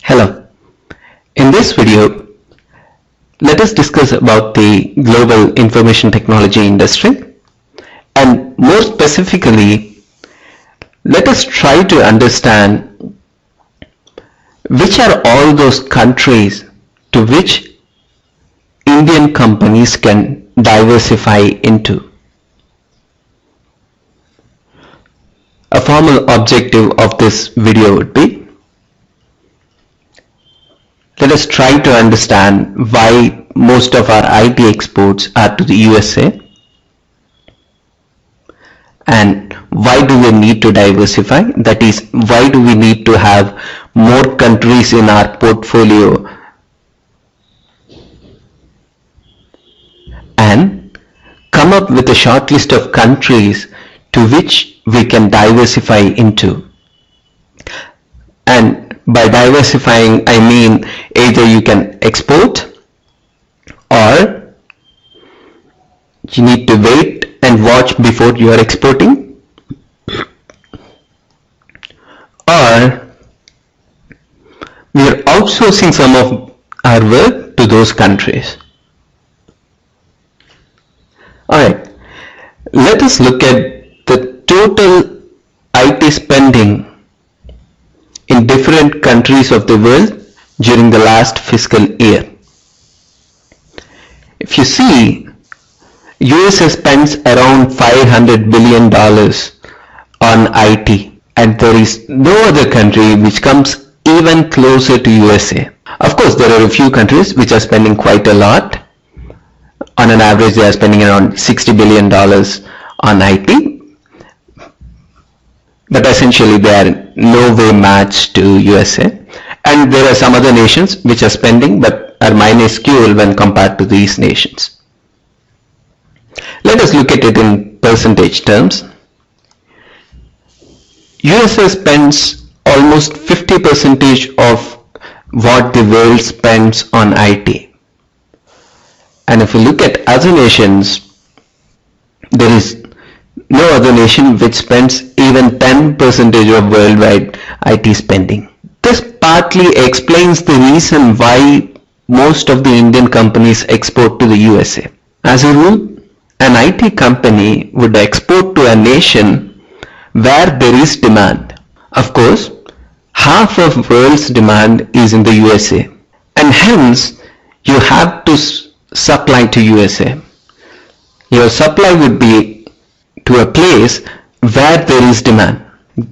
Hello. In this video, let us discuss about the global information technology industry, and more specifically, let us try to understand which are all those countries to which Indian companies can diversify into. A formal objective of this video would be, let us try to understand why most of our IT exports are to the USA and why do we need to diversify. That is, why do we need to have more countries in our portfolio, and come up with a short list of countries to which we can diversify into. And by diversifying, I mean either you can export or you need to wait and watch before you are exporting, or we are outsourcing some of our work to those countries. Alright, let us look at the total IT spending in different countries of the world during the last fiscal year. If you see, USA spends around $500 billion on IT, and there is no other country which comes even closer to USA. Of course, there are a few countries which are spending quite a lot. On an average, they are spending around $60 billion on IT. But essentially they are no way matched to USA, and there are some other nations which are spending but are minuscule when compared to these nations. Let us look at it in percentage terms. USA spends almost 50% of what the world spends on IT, and if you look at other nations, there is no other nation which spends even 10% of worldwide IT spending. This partly explains the reason why most of the Indian companies export to the USA. As a rule, an IT company would export to a nation where there is demand. Of course, half of world's demand is in the USA, and hence you have to supply to USA. Your supply would be to a place where there is demand.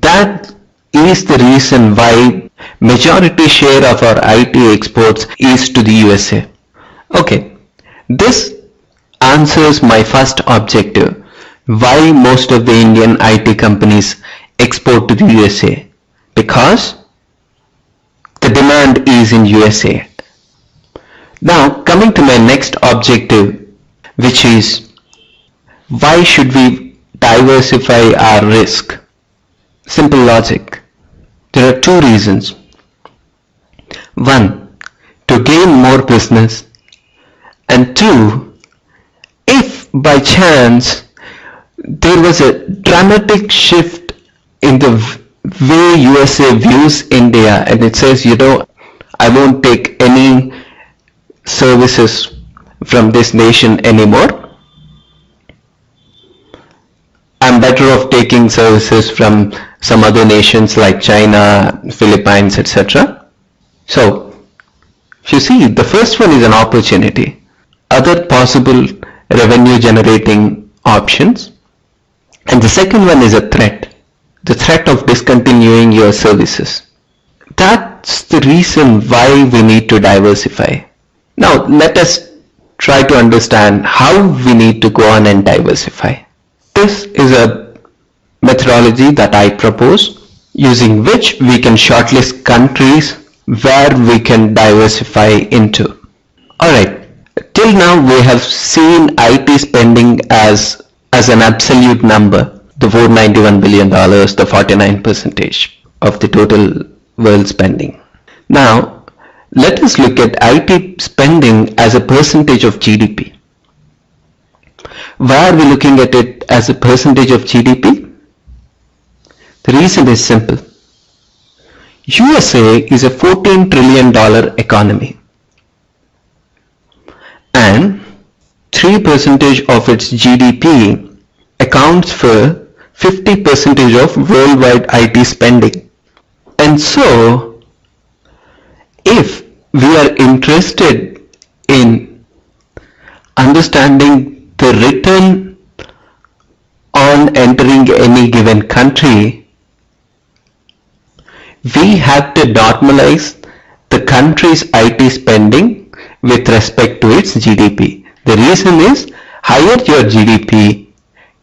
That is the reason why majority share of our IT exports is to the USA. Okay, this answers my first objective, why most of the Indian IT companies export to the USA, because the demand is in USA. Now coming to my next objective, which is why should we diversify our risk? Simple logic. There are two reasons. One, to gain more business, and two, if by chance there was a dramatic shift in the way USA views India and it says, I won't take any services from this nation anymore, I'm better off taking services from some other nations like China, Philippines, etc. So, if you see, the first one is an opportunity. Other possible revenue generating options. And the second one is a threat. The threat of discontinuing your services. That's the reason why we need to diversify. Now, let us try to understand how we need to go on and diversify. This is a methodology that I propose, using which we can shortlist countries where we can diversify into. Alright, till now we have seen IT spending as an absolute number, the $491 billion, the 49% of the total world spending. Now, let us look at IT spending as a percentage of GDP. Why are we looking at it as a percentage of GDP? The reason is simple. USA is a $14 trillion economy, and 3% of its GDP accounts for 50% of worldwide IT spending. And so, if we are interested in understanding the return on entering any given country, we have to normalize the country's IT spending with respect to its GDP. The reason is, higher your GDP,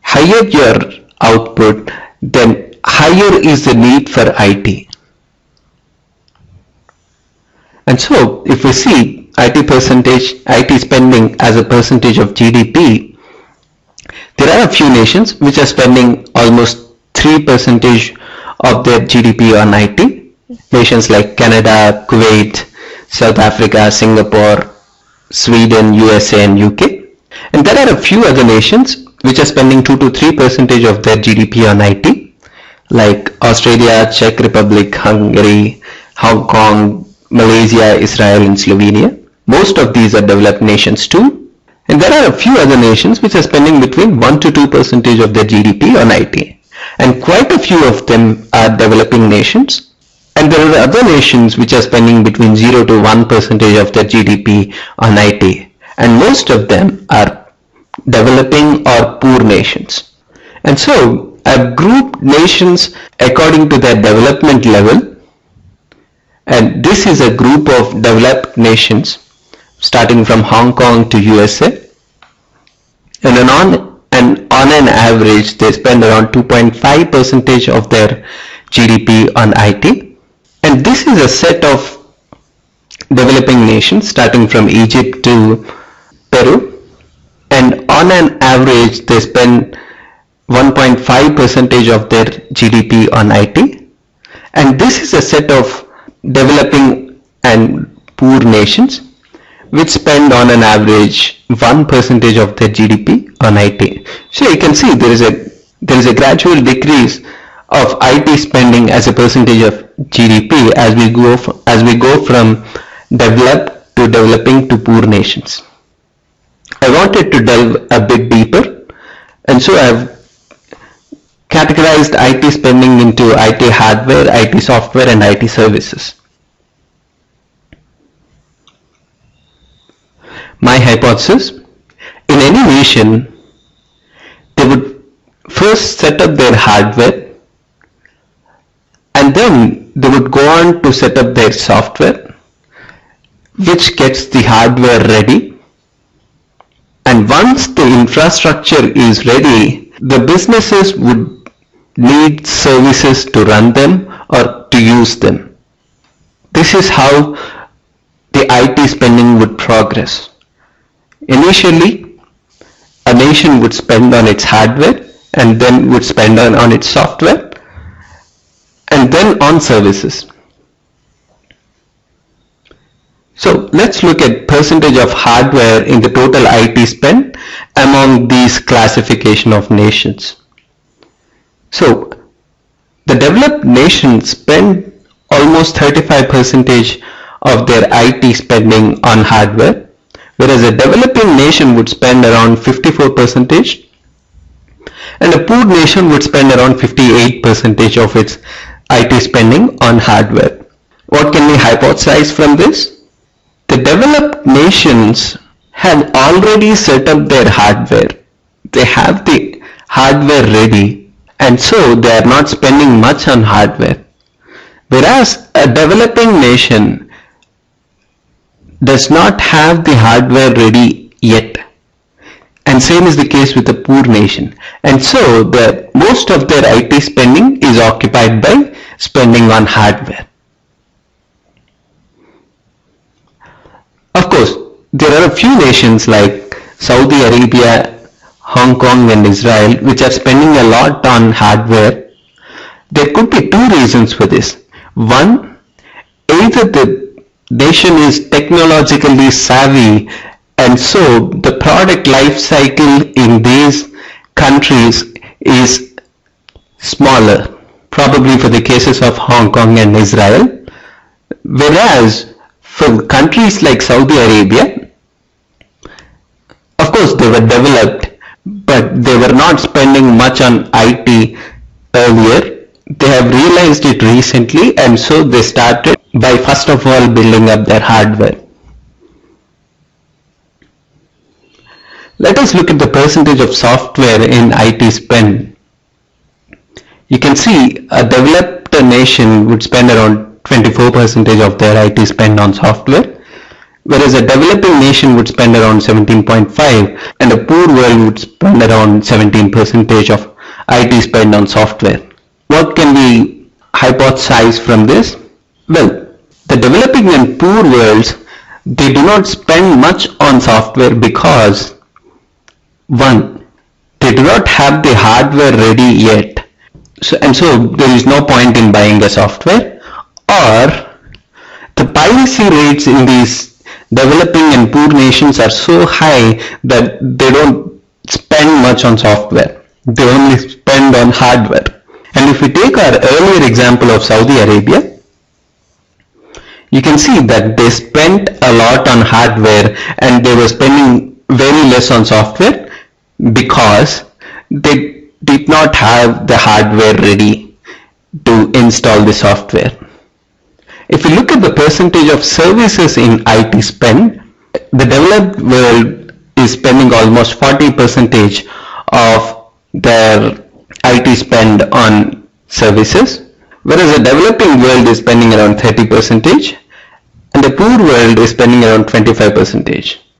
higher your output, then higher is the need for IT. And so, if we see IT spending as a percentage of GDP, there are a few nations which are spending almost 3% of their GDP on IT. Nations like Canada, Kuwait, South Africa, Singapore, Sweden, USA and UK. And there are a few other nations which are spending 2 to 3% of their GDP on IT, like Australia, Czech Republic, Hungary, Hong Kong, Malaysia, Israel and Slovenia. Most of these are developed nations too. And there are a few other nations which are spending between 1 to 2% of their GDP on IT. And quite a few of them are developing nations. And there are other nations which are spending between 0 to 1% of their GDP on IT. And most of them are developing or poor nations. And so I've grouped nations according to their development level. And this is a group of developed nations starting from Hong Kong to USA. And on an average, they spend around 2.5% of their GDP on IT. And this is a set of developing nations starting from Egypt to Peru. And on an average, they spend 1.5% of their GDP on IT. And this is a set of developing and poor nations which spend on an average 1% of their GDP on IT. So you can see there is a gradual decrease of IT spending as a percentage of GDP as we go from developed to developing to poor nations. I wanted to delve a bit deeper, and so I've categorized IT spending into IT hardware, IT software and IT services. My hypothesis, in any nation, they would first set up their hardware and then they would go on to set up their software, which gets the hardware ready. And once the infrastructure is ready, the businesses would need services to run them or to use them. This is how the IT spending would progress. Initially, a nation would spend on its hardware and then would spend on its software and then on services. So let's look at percentage of hardware in the total IT spend among these classification of nations. So the developed nations spend almost 35% of their IT spending on hardware, whereas a developing nation would spend around 54% and a poor nation would spend around 58% of its IT spending on hardware. What can we hypothesize from this? The developed nations have already set up their hardware. They have the hardware ready, and so they are not spending much on hardware. Whereas a developing nation does not have the hardware ready yet. And same is the case with a poor nation. And so most of their IT spending is occupied by spending on hardware. Of course, there are a few nations like Saudi Arabia, Hong Kong and Israel which are spending a lot on hardware. There could be two reasons for this. One, either the nation is technologically savvy and so the product life cycle in these countries is smaller, probably for the cases of Hong Kong and Israel. Whereas for countries like Saudi Arabia, of course they were developed, but they were not spending much on IT earlier. They have realized it recently, and so they started by first of all building up their hardware. Let us look at the percentage of software in IT spend. You can see a developed nation would spend around 24% of their IT spend on software, whereas a developing nation would spend around 17.5 and a poor world would spend around 17% of IT spend on software. What can we hypothesize from this? Well, the developing and poor worlds, they do not spend much on software because, one, they do not have the hardware ready yet. So there is no point in buying a software, or the piracy rates in these developing and poor nations are so high that they don't spend much on software. They only spend on hardware. And if we take our earlier example of Saudi Arabia, you can see that they spent a lot on hardware and they were spending very less on software because they did not have the hardware ready to install the software. If you look at the percentage of services in IT spend, the developed world is spending almost 40% of their IT spend on services, whereas the developing world is spending around 30% and the poor world is spending around 25%.